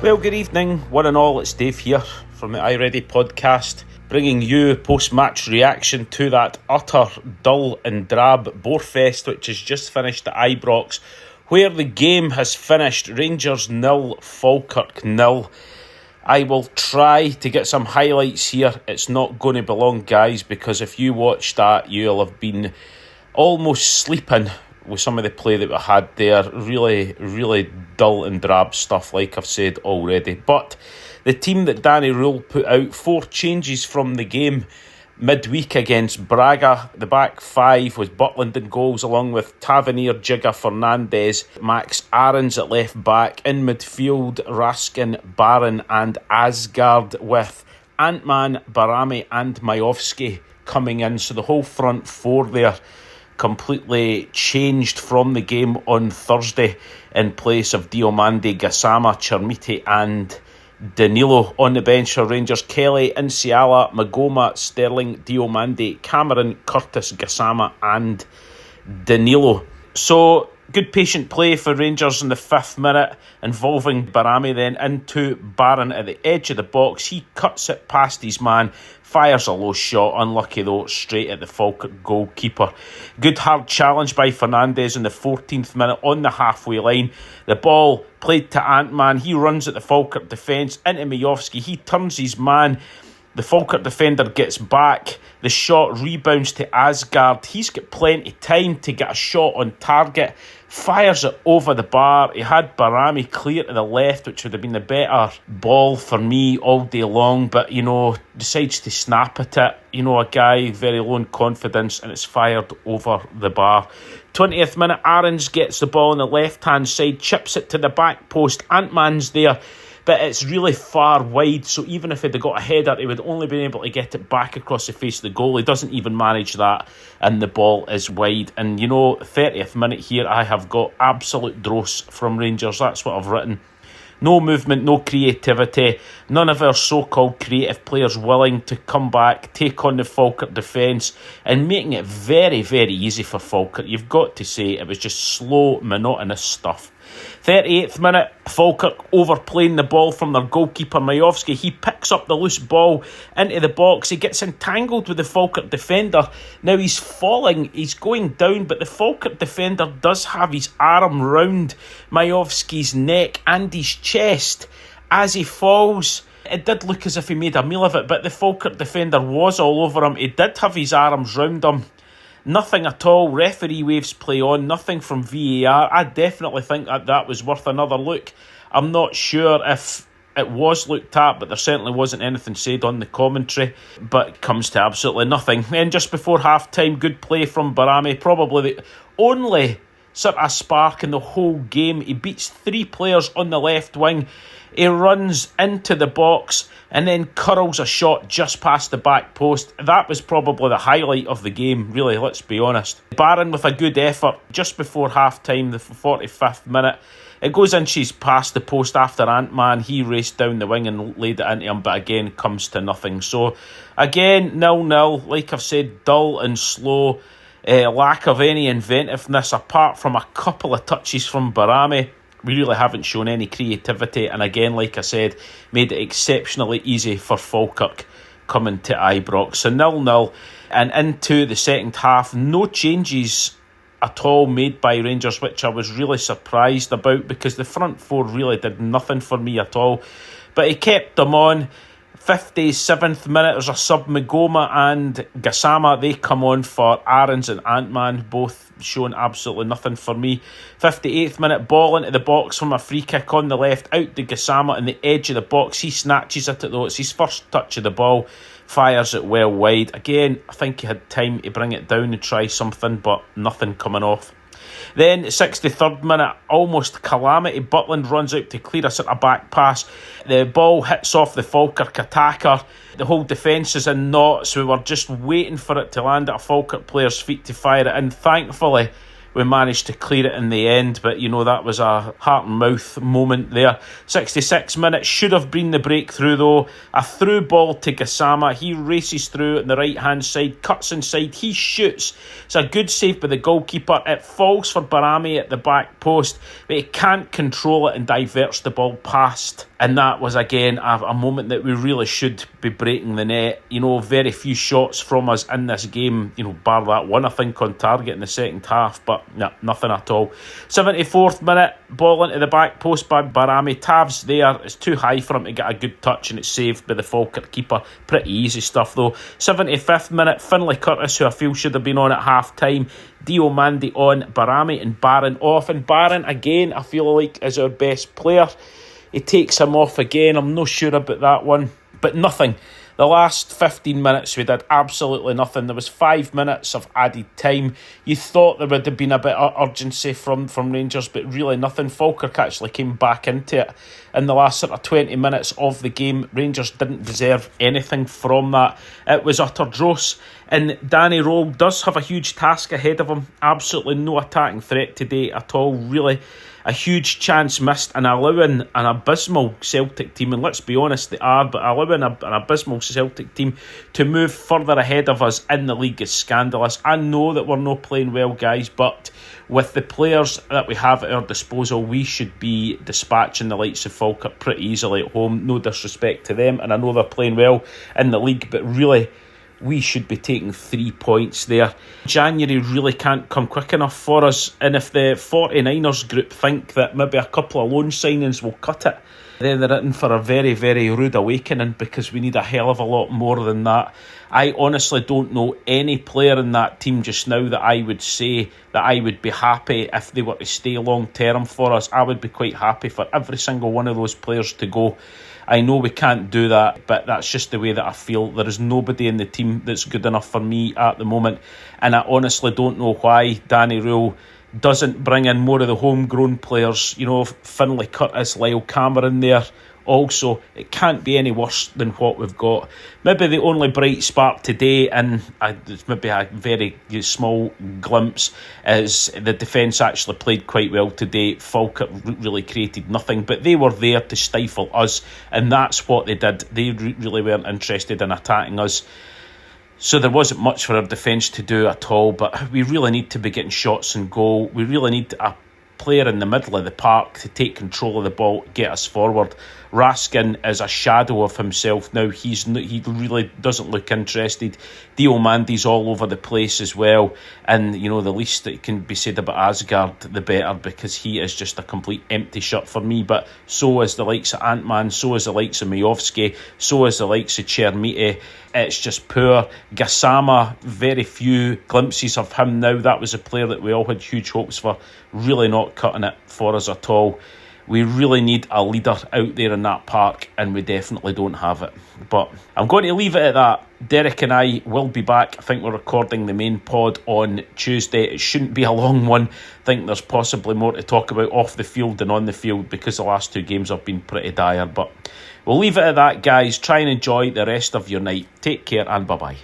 Well, good evening, one and all. It's Dave here from the iReady podcast, bringing you post-match reaction to that utter dull and drab Borefest, which has just finished at Ibrox, where the game has finished Rangers 0, Falkirk 0. I will try to get some highlights here. It's not going to be long, guys, because if you watch that, you'll have been almost sleeping with some of the play that we had there. Really dull and drab stuff, like I've said already. But the team that Danny Rule put out, 4 changes from the game midweek against Braga. The back 5 was Butland in goals, along with Tavernier, Jigger, Fernandes, Max Aarons at left back. In midfield, Raskin, Barron and Asgard, with Antman, Barami and Majowski coming in. So the whole front 4 there completely changed from the game on Thursday in place of Diomande, Gassama, Chermiti and Danilo. On the bench for Rangers, Kelly, Inciala, Magoma, Sterling, Diomande, Cameron, Curtis, Gassama and Danilo. So good patient play for Rangers in the 5th minute, involving Barami then into Barron at the edge of the box. He cuts it past his man, fires a low shot, unlucky though, straight at the Falkirk goalkeeper. Good hard challenge by Fernandes in the 14th minute on the halfway line. The ball played to Antman. He runs at the Falkirk defence into Majowski. He turns his man. The Falkirk defender gets back. The shot rebounds to Asgard. He's got plenty of time to get a shot on target. Fires it over the bar. He had Barami clear to the left, which would have been the better ball for me all day long. But, decides to snap at it. A guy very low in confidence, and it's fired over the bar. 20th minute, Aarons gets the ball on the left-hand side, chips it to the back post. Antman's there, but it's really far wide, so even if he'd have got a header, he would only been able to get it back across the face of the goal. He doesn't even manage that, and the ball is wide. And 30th minute here, I have got absolute dross from Rangers. That's what I've written. No movement, no creativity, none of our so-called creative players willing to come back, take on the Falkirk defence, and making it very, very easy for Falkirk. You've got to say it was just slow, monotonous stuff. 38th minute, Falkirk overplaying the ball from their goalkeeper Majowski. He picks up the loose ball into the box. He gets entangled with the Falkirk defender. Now he's falling, he's going down, but the Falkirk defender does have his arm round Majowski's neck and his chest as he falls. It did look as if he made a meal of it, but the Falkirk defender was all over him. He did have his arms round him. Nothing at all. Referee waves play on. Nothing from VAR. I definitely think that was worth another look. I'm not sure if it was looked at, but there certainly wasn't anything said on the commentary. But it comes to absolutely nothing. Then just before half-time, good play from Barami. Probably the only sort of spark in the whole game. He beats 3 players on the left wing. He runs into the box and then curls a shot just past the back post. That was probably the highlight of the game, really, let's be honest. Barron with a good effort just before half-time, the 45th minute. It goes inches past the post after Antman. He raced down the wing and laid it into him, but again, comes to nothing. So, again, 0-0. Like I've said, dull and slow. Lack of any inventiveness, apart from a couple of touches from Barami. We really haven't shown any creativity, and again, like I said, made it exceptionally easy for Falkirk coming to Ibrox. So 0-0, and into the second half, no changes at all made by Rangers, which I was really surprised about, because the front 4 really did nothing for me at all. But he kept them on. 57th minute, there's a sub. Magoma and Gassama, they come on for Aarons and Antman, both showing absolutely nothing for me. 58th minute, ball into the box from a free kick on the left, out to Gassama in the edge of the box. He snatches at it though, it's his first touch of the ball, fires it well wide. Again, I think he had time to bring it down and try something, but nothing coming off. Then, 63rd minute, almost calamity. Butland runs out to clear a sort of back pass. The ball hits off the Falkirk attacker. The whole defence is in knots. We were just waiting for it to land at a Falkirk player's feet to fire it in. Thankfully, we managed to clear it in the end, but that was a heart and mouth moment there. 66 minutes, should have been the breakthrough though. A through ball to Gassama, he races through on the right hand side, cuts inside, he shoots. It's a good save by the goalkeeper. It falls for Barami at the back post, but he can't control it and diverts the ball past. And that was again a moment that we really should be breaking the net. Very few shots from us in this game, bar that one I think on target in the second half, but nothing at all. 74th minute, ball into the back post by Barami. Tav's there, it's too high for him to get a good touch and it's saved by the Falkirk keeper. Pretty easy stuff though. 75th minute, Finlay Curtis, who I feel should have been on at half time. Diomande on, Barami and Barron off, and Barron again I feel like is our best player. He takes him off again. I'm not sure about that one. But nothing. The last 15 minutes we did absolutely nothing. There was 5 minutes of added time. You thought there would have been a bit of urgency from Rangers, but really nothing. Falkirk actually came back into it in the last sort of 20 minutes of the game. Rangers didn't deserve anything from that. It was utter dross. And Danny Rowe does have a huge task ahead of him. Absolutely no attacking threat today at all, really. A huge chance missed and allowing an abysmal Celtic team, and let's be honest, they are, but allowing an abysmal Celtic team to move further ahead of us in the league is scandalous. I know that we're not playing well, guys, but with the players that we have at our disposal, we should be dispatching the likes of Falkirk pretty easily at home. No disrespect to them, and I know they're playing well in the league, but really, we should be taking 3 points there. January really can't come quick enough for us, and if the 49ers group think that maybe a couple of loan signings will cut it, then they're in for a very, very rude awakening, because we need a hell of a lot more than that. I honestly don't know any player in that team just now that I would say that I would be happy if they were to stay long term for us. I would be quite happy for every single one of those players to go. I know we can't do that, but that's just the way that I feel. There is nobody in the team that's good enough for me at the moment, and I honestly don't know why Danny Rule doesn't bring in more of the homegrown players. Finlay Curtis, Lyle Cameron there. Also, it can't be any worse than what we've got. Maybe the only bright spark today, and maybe a very small glimpse, is the defence actually played quite well today. Falkirk really created nothing, but they were there to stifle us, and that's what they did. They really weren't interested in attacking us. So there wasn't much for our defence to do at all, but we really need to be getting shots and goal. We really need a player in the middle of the park to take control of the ball, get us forward. Raskin is a shadow of himself now. He really doesn't look interested. Diomande's all over the place as well, and the least that can be said about Asgard the better, because he is just a complete empty shot for me. But so is the likes of Ant-Man, so is the likes of Majovski, so is the likes of Chermiti. It's just poor. Gassama, very few glimpses of him now. That was a player that we all had huge hopes for. Really not cutting it for us at all. We really need a leader out there in that park, and we definitely don't have it. But I'm going to leave it at that. Derek and I will be back. I think we're recording the main pod on Tuesday. It shouldn't be a long one. I think there's possibly more to talk about off the field than on the field, because the last 2 games have been pretty dire. But we'll leave it at that, guys. Try and enjoy the rest of your night. Take care and bye-bye.